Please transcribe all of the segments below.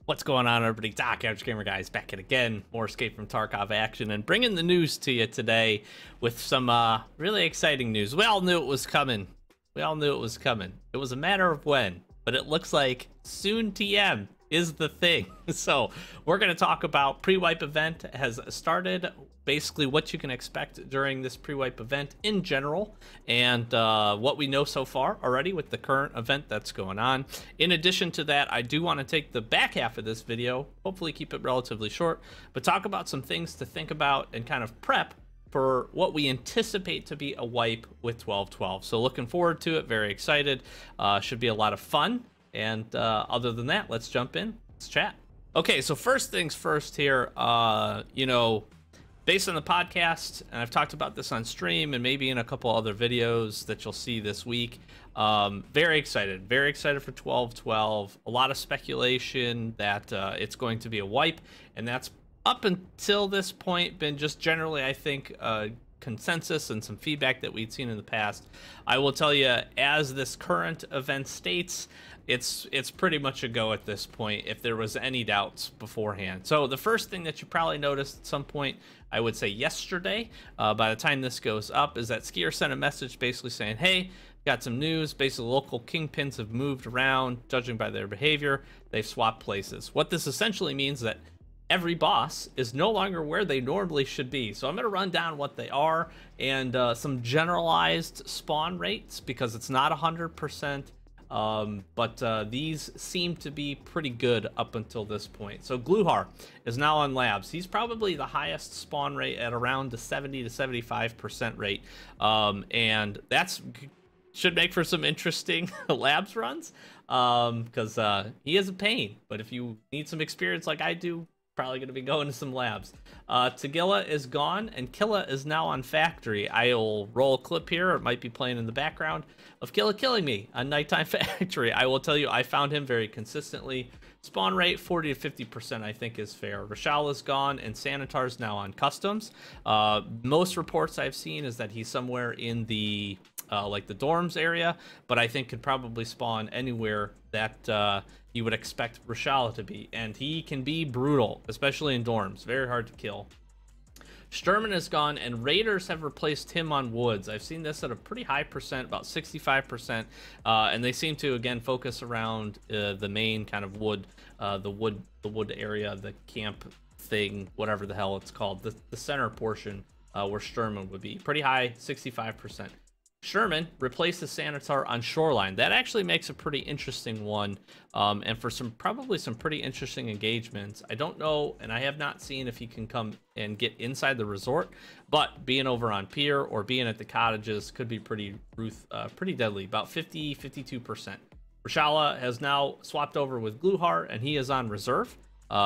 What's going on, everybody? Doc, Average Gamer Guys, back at again. More Escape from Tarkov action and bringing the news to you today with some really exciting news. We all knew it was coming. We all knew it was coming. It was a matter of when, but it looks like soon TM is the thing. So we're going to talk about pre-wipe event has started, basically what you can expect during this pre-wipe event in general, and what we know so far already with the current event that's going on. In addition to that, I do want to take the back half of this video, hopefully keep it relatively short, but talk about some things to think about and kind of prep for what we anticipate to be a wipe with 12-12. So looking forward to it, very excited. Should be a lot of fun. And other than that, let's jump in, let's chat. Okay, so first things first here, you know, based on the podcast, and I've talked about this on stream and maybe in a couple other videos that you'll see this week, very excited for 12-12. A lot of speculation that it's going to be a wipe, and that's up until this point been just generally, I think, consensus and some feedback that we'd seen in the past. I will tell you, as this current event states, it's pretty much a go at this point if there was any doubts beforehand. So the first thing that you probably noticed at some point, I would say yesterday, by the time this goes up, is that Skier sent a message basically saying, hey, got some news. Basically, local kingpins have moved around, judging by their behavior. They've swapped places. What this essentially means that every boss is no longer where they normally should be. So I'm going to run down what they are and some generalized spawn rates, because it's not 100%, but these seem to be pretty good up until this point. So Gluhar is now on labs. He's probably the highest spawn rate at around the 70 to 75% rate, and that's should make for some interesting labs runs, because he is a pain. But if you need some experience like I do, probably going to be going to some labs. Tagilla is gone, and Killa is now on factory. I'll roll a clip here, or it might be playing in the background, of Killa killing me on nighttime factory. I will tell you, I found him very consistently. Spawn rate 40 to 50%, I think, is fair. Rashal is gone, and Sanitar's now on customs. Most reports I've seen is that he's somewhere in the like the dorms area, but I think could probably spawn anywhere that you would expect Rashal to be, and he can be brutal, especially in dorms. Very hard to kill. Sturman is gone, and Raiders have replaced him on Woods. I've seen this at a pretty high percent, about 65%, and they seem to again focus around the main kind of wood, the wood area, the camp thing, whatever the hell it's called, the center portion where Sturman would be. Pretty high, 65%. Sherman replaces Sanitar on Shoreline. That actually makes a pretty interesting one, and for probably some pretty interesting engagements. I don't know, and I have not seen if he can come and get inside the resort, but being over on Pier or being at the cottages could be pretty deadly. About 52%. Rashala has now swapped over with Gluhar, and he is on reserve.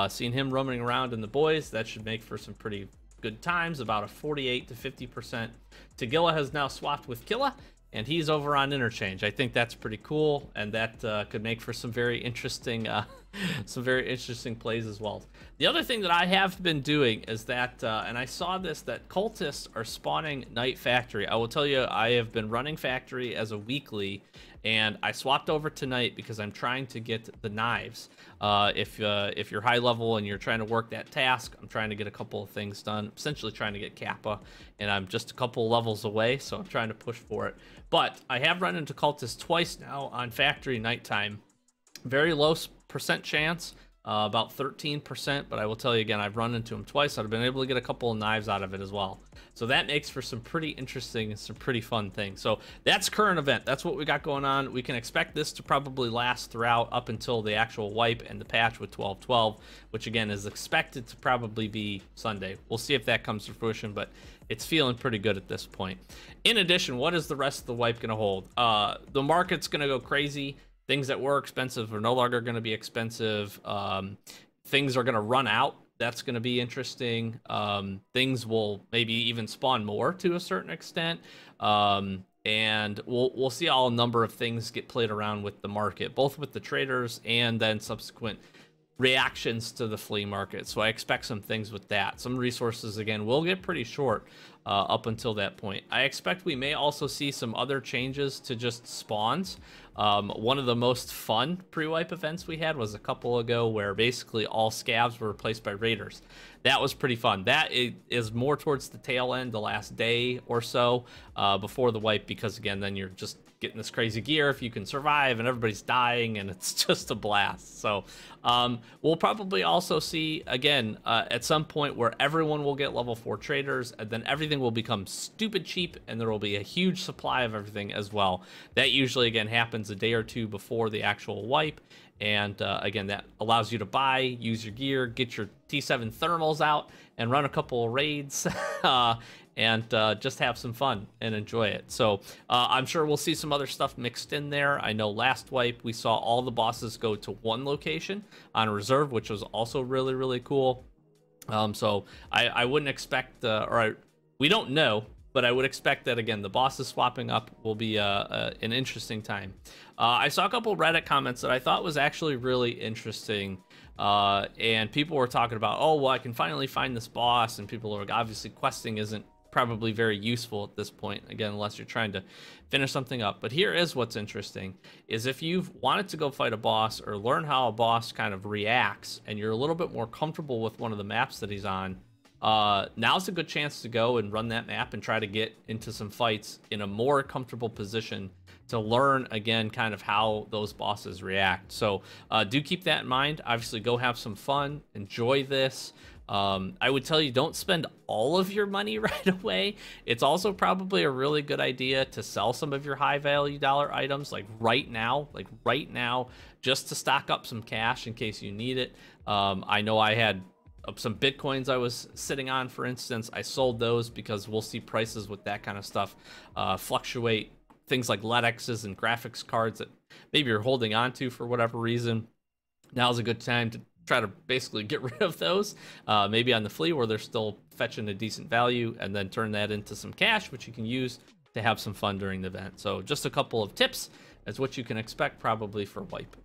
Seeing him roaming around in the boys, that should make for some pretty good times, about a 48 to 50%. Tagilla has now swapped with Killa, and he's over on interchange. I think that's pretty cool, and that could make for some very interesting plays as well. The other thing that I have been doing is that, and I saw this, that cultists are spawning night factory. I will tell you, I have been running factory as a weekly, and I swapped over tonight because I'm trying to get the knives. If you're high level and you're trying to work that task, I'm trying to get a couple of things done. Essentially trying to get Kappa, and I'm just a couple levels away, so I'm trying to push for it. But I have run into cultists twice now on factory nighttime. Very low percent chance, about 13%, but I will tell you again, I've run into them twice. I've been able to get a couple of knives out of it as well. So that makes for some pretty interesting and some pretty fun things. So that's current event. That's what we got going on. We can expect this to probably last throughout up until the actual wipe and the patch with 12-12, which again is expected to probably be Sunday. We'll see if that comes to fruition, but it's feeling pretty good at this point. In addition, what is the rest of the wipe going to hold? The market's going to go crazy. Things that were expensive are no longer going to be expensive. Things are going to run out. That's going to be interesting. Things will maybe even spawn more to a certain extent. And we'll see all a number of things get played around with the market, both with the traders and then subsequent reactions to the flea market. So I expect some things with that. Some resources, again, will get pretty short. up until that point. I expect we may also see some other changes to just spawns. One of the most fun pre-wipe events we had was a couple ago where basically all scavs were replaced by raiders. That was pretty fun. That is more towards the tail end, the last day or so before the wipe, because again, then you're just getting this crazy gear if you can survive, and everybody's dying, and it's just a blast. So we'll probably also see again at some point where everyone will get level 4 traders, and then everything will become stupid cheap, and there will be a huge supply of everything as well. That usually again happens a day or two before the actual wipe, and again, that allows you to buy, use your gear, get your T7 thermals out, and run a couple of raids and just have some fun and enjoy it. So I'm sure we'll see some other stuff mixed in there. I know last wipe we saw all the bosses go to one location on reserve, which was also really, really cool. So I wouldn't expect, we don't know, but I would expect that, again, the bosses swapping up will be an interesting time. I saw a couple Reddit comments that I thought was actually really interesting. And people were talking about, oh, well, I can finally find this boss. And people are like, obviously, questing isn't probably very useful at this point, again, unless you're trying to finish something up. But here is what's interesting, is if you've wanted to go fight a boss or learn how a boss kind of reacts, and you're a little bit more comfortable with one of the maps that he's on, now's a good chance to go and run that map and try to get into some fights in a more comfortable position to learn, again, kind of how those bosses react. So do keep that in mind. Obviously, go have some fun, enjoy this. I would tell you, don't spend all of your money right away. It's also probably a really good idea to sell some of your high value dollar items like right now, just to stock up some cash in case you need it. I know I had some bitcoins I was sitting on, for instance. I sold those because we'll see prices with that kind of stuff fluctuate. Things like LEDXs and graphics cards that maybe you're holding on to for whatever reason. Now's a good time to try to basically get rid of those, maybe on the flea where they're still fetching a decent value, and then turn that into some cash, which you can use to have some fun during the event. So just a couple of tips as what you can expect probably for wipe.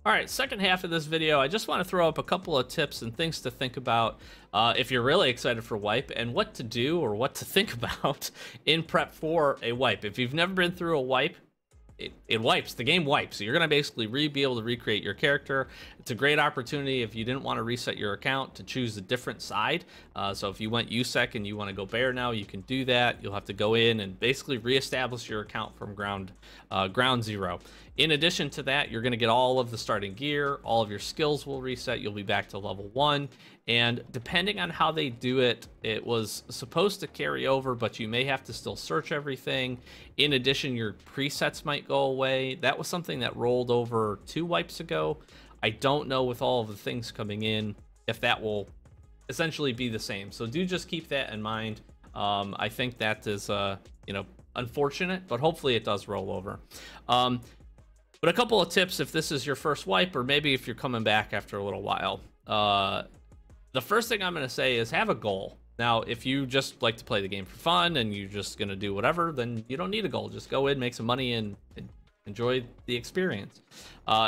All right, second half of this video, I just want to throw up a couple of tips and things to think about if you're really excited for wipe, and what to do or what to think about in prep for a wipe. If you've never been through a wipe, it wipes. The game wipes. So you're going to basically be able to recreate your character. It's a great opportunity if you didn't want to reset your account to choose a different side. So if you went USEC and you want to go bear now, you can do that. You'll have to go in and basically reestablish your account from ground zero. In addition to that, you're going to get all of the starting gear. All of your skills will reset. You'll be back to level 1. And depending on how they do it, it was supposed to carry over, but you may have to still search everything. In addition, your presets might go away. That was something that rolled over 2 wipes ago. I don't know, with all of the things coming in, if that will essentially be the same. So do just keep that in mind. I think that is, unfortunate, but hopefully it does roll over. But a couple of tips if this is your first wipe, or maybe if you're coming back after a little while. The first thing I'm going to say is have a goal. Now, if you just like to play the game for fun and you're just going to do whatever, then you don't need a goal. Just go in, make some money, and enjoy the experience.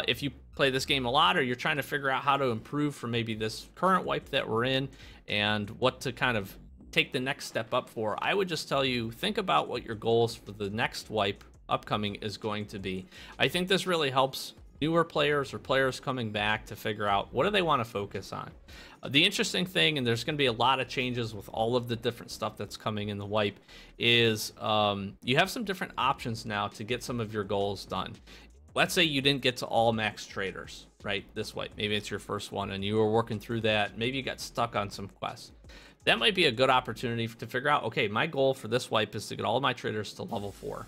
If you play this game a lot, or you're trying to figure out how to improve from maybe this current wipe that we're in and what to kind of take the next step up for, I would just tell you, think about what your goals for the next wipe upcoming is going to be. I think this really helps newer players or players coming back to figure out what do they want to focus on. The interesting thing, and there's going to be a lot of changes with all of the different stuff that's coming in the wipe, is you have some different options now to get some of your goals done. Let's say you didn't get to all max traders, right, this wipe. Maybe it's your first one and you were working through that. Maybe you got stuck on some quests. That might be a good opportunity to figure out, okay, my goal for this wipe is to get all my traders to level 4.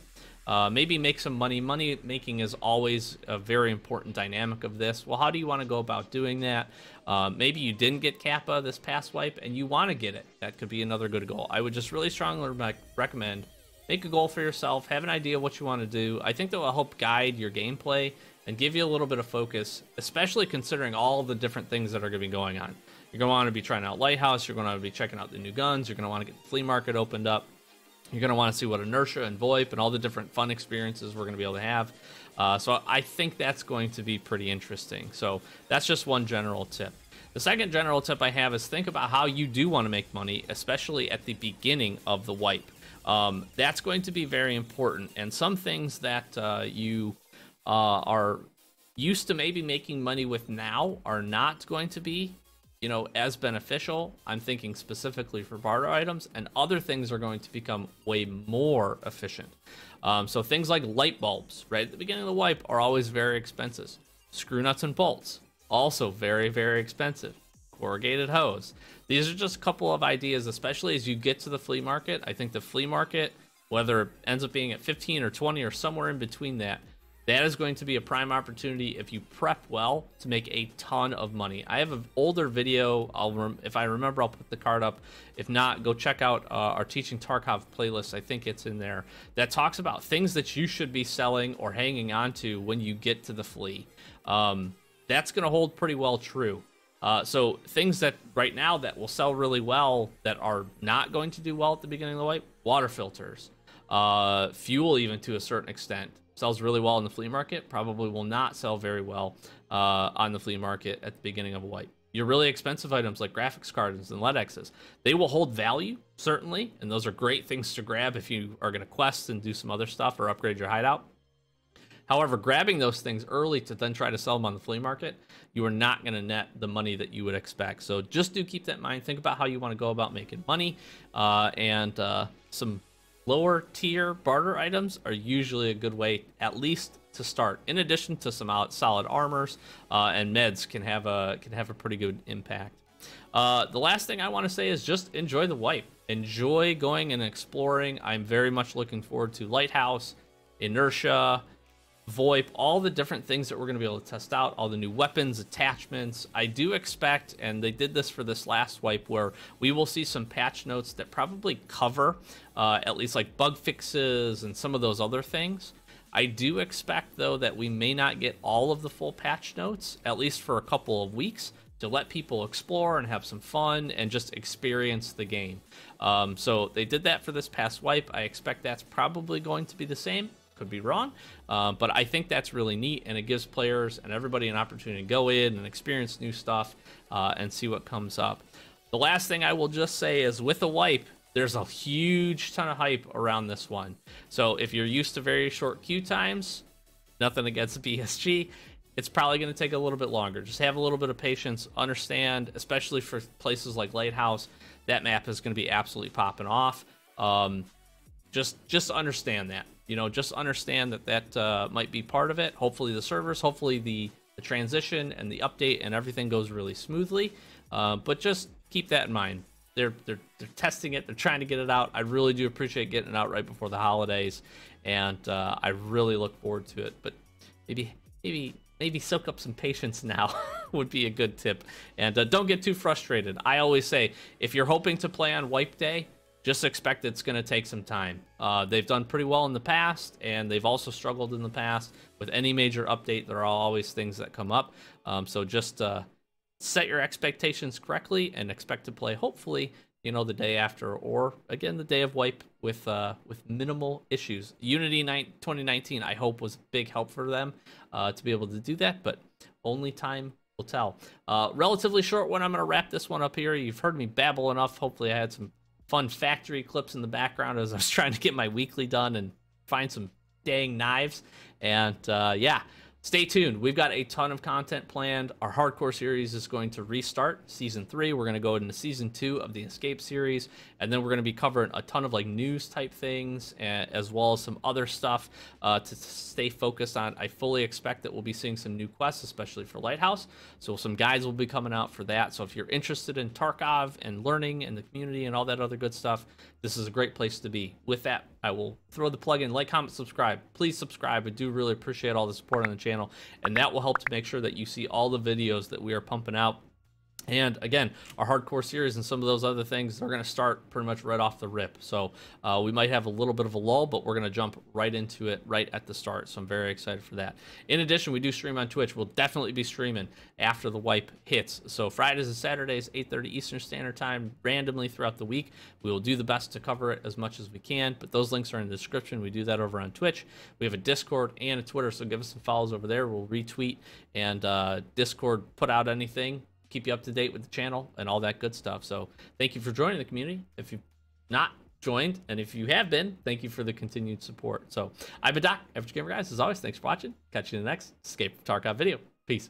Maybe make some money. Money making is always a very important dynamic of this. Well, how do you want to go about doing that? Maybe you didn't get Kappa this past wipe and you want to get it. That could be another good goal. I would just really strongly recommend make a goal for yourself, have an idea of what you want to do. I think that will help guide your gameplay and give you a little bit of focus, especially considering all the different things that are going to be going on. You're going to want to be trying out Lighthouse. You're going to be checking out the new guns. You're going to want to get the flea market opened up. You're going to want to see what Inertia and VoIP and all the different fun experiences we're going to be able to have. So I think that's going to be pretty interesting. So that's just one general tip. The second general tip I have is think about how you do want to make money, especially at the beginning of the wipe. That's going to be very important, and some things that you are used to maybe making money with now are not going to be, you know, as beneficial. I'm thinking specifically for barter items, and other things are going to become way more efficient. So things like light bulbs, right at the beginning of the wipe, are always very expensive. Screw nuts and bolts, also very, very expensive. Corrugated hose. These are just a couple of ideas, especially as you get to the flea market. I think the flea market, whether it ends up being at 15 or 20 or somewhere in between that, that is going to be a prime opportunity if you prep well to make a ton of money. I have an older video. If I remember, I'll put the card up. If not, go check out our Teaching Tarkov playlist. I think it's in there. That talks about things that you should be selling or hanging on to when you get to the flea. That's going to hold pretty well true. So things that right now that will sell really well that are not going to do well at the beginning of the wipe: water filters, fuel, even to a certain extent. Sells really well in the flea market, probably will not sell very well on the flea market at the beginning of a wipe. Your really expensive items like graphics cards and LEDXs, they will hold value, certainly, and those are great things to grab if you are going to quest and do some other stuff or upgrade your hideout. However, grabbing those things early to then try to sell them on the flea market, you are not going to net the money that you would expect. So just do keep that in mind. Think about how you want to go about making money, and some lower tier barter items are usually a good way, at least to start. In addition to some solid armors and meds can have a pretty good impact. The last thing I want to say is just enjoy the wipe. Enjoy going and exploring. I'm very much looking forward to Lighthouse, Inertia, VoIP, all the different things that we're going to be able to test out, all the new weapons, attachments. I do expect, and they did this for this last wipe, where we will see some patch notes that probably cover at least like bug fixes and some of those other things. I do expect, though, that we may not get all of the full patch notes, at least for a couple of weeks, to let people explore and have some fun and just experience the game. So they did that for this past wipe. I expect that's probably going to be the same. Could be wrong, but I think that's really neat, and it gives players and everybody an opportunity to go in and experience new stuff and see what comes up. The last thing I will just say is, with a wipe, there's a huge ton of hype around this one. So if you're used to very short queue times, nothing against BSG, it's probably going to take a little bit longer. Just have a little bit of patience. Understand, especially for places like Lighthouse, that map is going to be absolutely popping off. Just understand that. You know, just understand that that might be part of it. Hopefully the servers, hopefully the transition and the update and everything goes really smoothly. But just keep that in mind. They're testing it. They're trying to get it out. I really do appreciate getting it out right before the holidays, and I really look forward to it. But maybe soak up some patience now would be a good tip. And don't get too frustrated. I always say, if you're hoping to play on wipe day, just expect it's going to take some time. They've done pretty well in the past, and they've also struggled in the past. With any major update, there are always things that come up. So just set your expectations correctly and expect to play, hopefully, you know, the day after, or again the day of wipe with minimal issues. Unity 2019, I hope, was a big help for them to be able to do that, but only time will tell. Relatively short one. I'm going to wrap this one up here. You've heard me babble enough. Hopefully I had some fun factory clips in the background as I was trying to get my weekly done and find some dang knives. And yeah, stay tuned. We've got a ton of content planned. Our hardcore series is going to restart season 3. We're going to go into season 2 of the Escape series, and then we're going to be covering a ton of like news type things, as well as some other stuff to stay focused on. I fully expect that we'll be seeing some new quests, especially for Lighthouse. So some guides will be coming out for that. So if you're interested in Tarkov and learning and the community and all that other good stuff, this is a great place to be. With that, I will throw the plug in. Like, comment, subscribe. Please subscribe. I do really appreciate all the support on the channel, and that will help to make sure that you see all the videos that we are pumping out. And again, our hardcore series and some of those other things, they're going to start pretty much right off the rip. So we might have a little bit of a lull, but we're going to jump right into it right at the start. So I'm very excited for that. In addition, we do stream on Twitch. We'll definitely be streaming after the wipe hits. So Fridays and Saturdays, 8:30 Eastern Standard Time, randomly throughout the week. We will do the best to cover it as much as we can, but those links are in the description. We do that over on Twitch. We have a Discord and a Twitter, so give us some follows over there. We'll retweet and Discord put out anything. keep you up to date with the channel and all that good stuff. So thank you for joining the community. If you've not joined, and if you have been, thank you for the continued support. So I've been Doc, Average Gamer Guys. As always, thanks for watching. Catch you in the next Escape from Tarkov video. Peace.